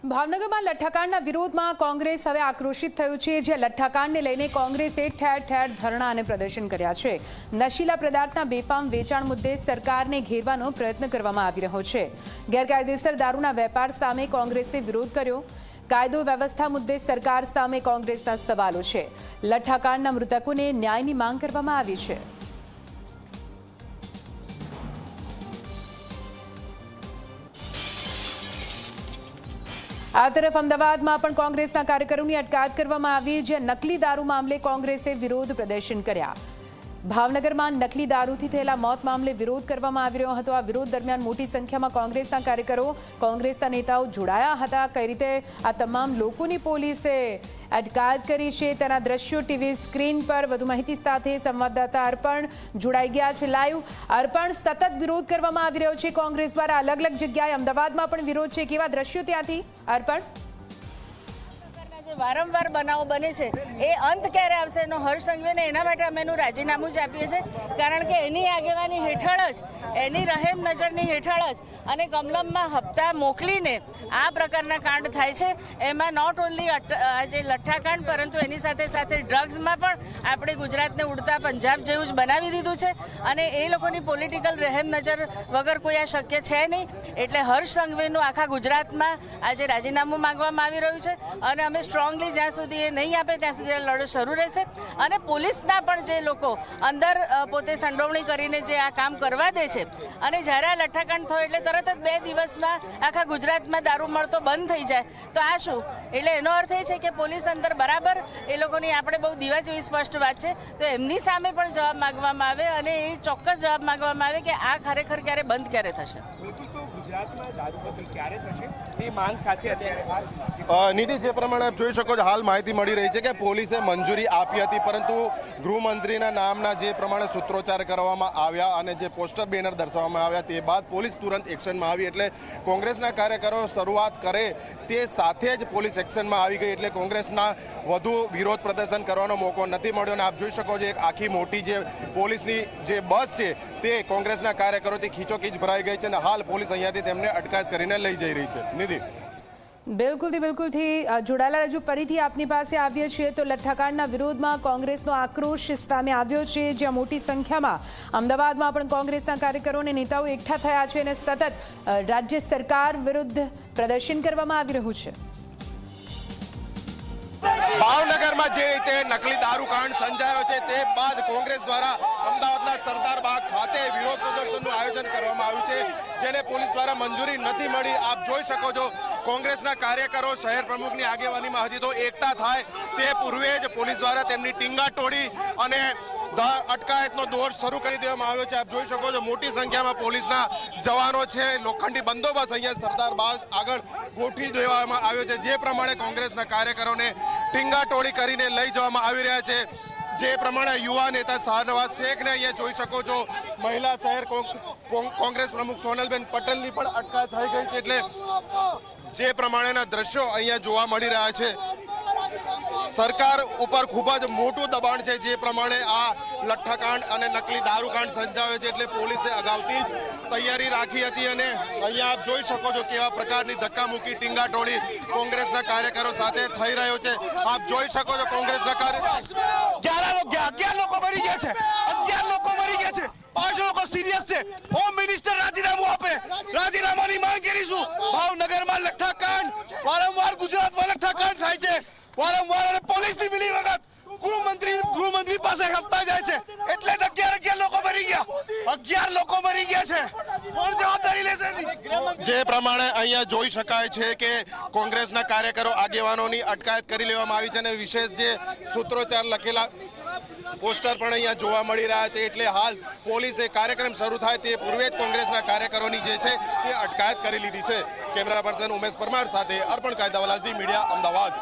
ભાવનગરમાં લઠ્ઠાકાંડના વિરોધમાં કોંગ્રેસ હવે આક્રોશિત થયું છે, જે લઠ્ઠાકાંડને લઈને કોંગ્રેસે ઠેર ઠેર ધરણા અને પ્રદર્શન કર્યા છે। નશીલા પદાર્થના બેફામ વેચાણ મુદ્દે સરકારને ઘેરવાનો પ્રયત્ન કરવામાં આવી રહ્યો છે। ગેરકાયદેસર દારૂના વેપાર સામે કોંગ્રેસે વિરોધ કર્યો। કાયદો વ્યવસ્થા મુદ્દે સરકાર સામે કોંગ્રેસના સવાલો છે। લઠ્ઠાકાંડના મૃતકોને ન્યાયની માંગ કરવામાં આવી છે। આ તરફ અમદાવાદમાં પણ કોંગ્રેસના કાર્યકરોની અટકાયત કરવામાં આવી, જે નકલી દારૂ મામલે કોંગ્રેસે વિરોધ પ્રદર્શન કર્યા। ભાવનગરમાં નકલી દારૂથી થયેલા મોત મામલે વિરોધ કરવામાં આવી રહ્યો હતો। આ વિરોધ દરમિયાન મોટી સંખ્યામાં કોંગ્રેસના કાર્યકરો, કોંગ્રેસના નેતાઓ જોડાયા હતા। કઈ રીતે આ તમામ લોકોની પોલીસે અટકાયત કરી છે તેના દ્રશ્યો ટીવી સ્ક્રીન પર વધુ માહિતી સાથે સંવાદદાતા અર્પણ જોડાઈ ગયા છે લાઈવ। અર્પણ, સતત વિરોધ કરવામાં આવી રહ્યો છે કોંગ્રેસ દ્વારા, અલગ અલગ જગ્યાએ અમદાવાદમાં પણ વિરોધ છે, કેવા દ્રશ્યો ત્યાંથી અર્પણ? વારંવાર બનાવો બને છે એ અંત ક્યારે આવશે એનો હર્ષ સંઘવીને એના માટે અમે એનું રાજીનામું જ આપીએ છીએ, કારણ કે એની આગેવાની હેઠળ જ, એની રહેમ નજરની હેઠળ જ અને કમલમમાં હપ્તા મોકલીને આ પ્રકારના કાંડ થાય છે। એમાં નોટ ઓનલી આજે લઠ્ઠાકાંડ, પરંતુ એની સાથે સાથે ડ્રગ્સમાં પણ આપણે ગુજરાતને ઉડતા પંજાબ જેવું જ બનાવી દીધું છે અને એ લોકોની પોલિટિકલ રહેમ નજર વગર કોઈ આ શક્ય છે નહીં। એટલે હર્ષ સંઘવીનું આખા ગુજરાતમાં આજે રાજીનામું માંગવામાં આવી રહ્યું છે અને અમે સ્ટ્રોંગલી જ્યાં સુધી એ નહીં આપે ત્યાં સુધી લડત શરૂ રહેશે। અને પોલીસના પણ જે લોકો અંદર પોતે સંડોવણી કરીને જે આ કામ કરવા દે છે અને જ્યારે આ લઠ્ઠાકાંડ થયો એટલે તરત જ 2 દિવસમાં આખા ગુજરાતમાં દારૂ મળતો બંધ થઈ જાય, તો આ શું? એટલે એનો અર્થ એ છે કે પોલીસ અંદર બરાબર એ લોકોની આપણે બહુ દીવા જેવી સ્પષ્ટ વાત છે, તો એમની સામે પણ જવાબ માંગવામાં આવે અને એ ચોક્કસ જવાબ માંગવામાં આવે કે આ ખરેખર ક્યારે બંધ ક્યારે થશે। નિધિ, જે પ્રમાણે આપ જોઈ શકો છો, હાલ માહિતી મળી રહી છે કે પોલીસે મંજૂરી આપી હતી, પરંતુ ગૃહમંત્રીના નામના જે પ્રમાણે સૂત્રોચ્ચાર કરવામાં આવ્યા અને જે પોસ્ટર બેનર દર્શાવવામાં આવ્યા તે બાદ પોલીસ તુરંત એક્શનમાં આવી। એટલે કોંગ્રેસના કાર્યકરો શરૂઆત કરે તે સાથે જ પોલીસ એક્શનમાં આવી ગઈ, એટલે કોંગ્રેસના વધુ વિરોધ પ્રદર્શન કરવાનો મોકો નથી મળ્યો। અને આપ જોઈ શકો છો એક આખી મોટી જે પોલીસની જે બસ છે તે કોંગ્રેસના કાર્યકરોથી ખીચોખીચ ભરાઈ ગઈ છે અને હાલ પોલીસ અહીંયાથી તેમને અટકાયત કરીને લઈ જઈ રહી છે। નિધિ, બિલકુલથી જોડાયેલા રજૂ ફરીથી આપની પાસે આવીએ છીએ। તો લઠ્ઠાકાંડના વિરોધમાં કોંગ્રેસનો આક્રોશ સામે આવ્યો છે, જ્યાં મોટી સંખ્યામાં અમદાવાદમાં પણ કોંગ્રેસના કાર્યકરો અને નેતાઓ એકઠા થયા છે અને સતત રાજ્ય સરકાર વિરુદ્ધ પ્રદર્શન કરવામાં આવી રહ્યું છે। ભાવનગરમાં જે રીતે નકલી દારૂ કાંડ સર્જાયો છે તે બાદ કોંગ્રેસ દ્વારા અમદાવાદના સરદાર બાગ ખાતે વિરોધ પ્રદર્શનનું આયોજન કરવામાં આવ્યું છે, જેને પોલીસ દ્વારા મંજૂરી નથી મળી। આપ જોઈ શકો છો કોંગ્રેસના કાર્યકરો શહેર પ્રમુખની આગેવાનીમાં હજી તો એકઠા થાય તે પૂર્વે જ પોલીસ દ્વારા તેમની ટીંગા તોડી અને અટકાયતનો દોર શરૂ કરી દેવામાં આવ્યો છે। આપ જોઈ શકો છો મોટી સંખ્યામાં પોલીસના જવાનો છે, લોખંડી બંદોબસ્ત અહીંયા સરદાર બાગ આગળ ગોઠવી દેવામાં આવ્યો છે। જે પ્રમાણે કોંગ્રેસના કાર્યકરોને ટીંગાટોળી કરીને લઈ જવામાં આવી રહ્યા છે, જે પ્રમાણે યુવા નેતા શાહનવાઝ શેખને અહીંયા જોઈ શકો છો, મહિલા શહેર કોંગ્રેસ પ્રમુખ સોનલબેન પટેલની પણ અટકાયત થઈ ગઈ છે। એટલે જે પ્રમાણેના દ્રશ્યો અહીંયા જોવા મળી રહ્યા છે, સરકાર ઉપર ખૂબ જ મોટું દબાણ છે। જે પ્રમાણે આ લઠ્ઠાકાંડ અને નકલી દારૂકાંડ સર્જાયો છે, એટલે પોલીસે અગાઉથી જ તૈયારી રાખી હતી અને અહીંયા આપ જોઈ શકો છો કેવા પ્રકારની ધક્કામુક્કી ટીંગાટોળી કોંગ્રેસના કાર્યકરો સાથે થઈ રહ્યો છે। આપ જોઈ શકો છો કોંગ્રેસના કાર્યકરો 11 લોકો મરી ગયા છે, 11 લોકો મરી ગયા છે, 5 લોકો સિરિયસ છે। હોમ મિનિસ્ટર રાજીનામું આપે, રાજીનામાની માંગ કરીશું। ભાવનગરમાં લઠ્ઠાકાંડ, વારંવાર ગુજરાતમાં લઠ્ઠાકાંડ થાય છે, વારંવાર અને પોલીસની મિલી વખત ગૃહમંત્રી પાસે હપ્તા જાય છે, એટલે જ 11 લોકો મરી ગયા, 11 લોકો મરી ગયા છે। કોણ જવાબદારી લેશે? જે પ્રમાણે અહીંયા જોઈ શકાય છે કે કોંગ્રેસના કાર્યકરો આગેવાનોની અટકાયત કરી લેવામાં આવી છે અને વિશેષ જે સૂત્રોચ્ચાર લખેલા પોસ્ટર પણ અહીંયા જોવા મળી રહ્યા છે। એટલે હાલ પોલીસે કાર્યક્રમ શરૂ થાય તે પૂર્વે જ કોંગ્રેસના કાર્યકરોની જે છે તે અટકાયત કરી લીધી છે। કેમેરા પર્સન ઉમેશ પરમાર સાથે અર્પણ કાયદાવાલા, ઝી મીડિયા, અમદાવાદ।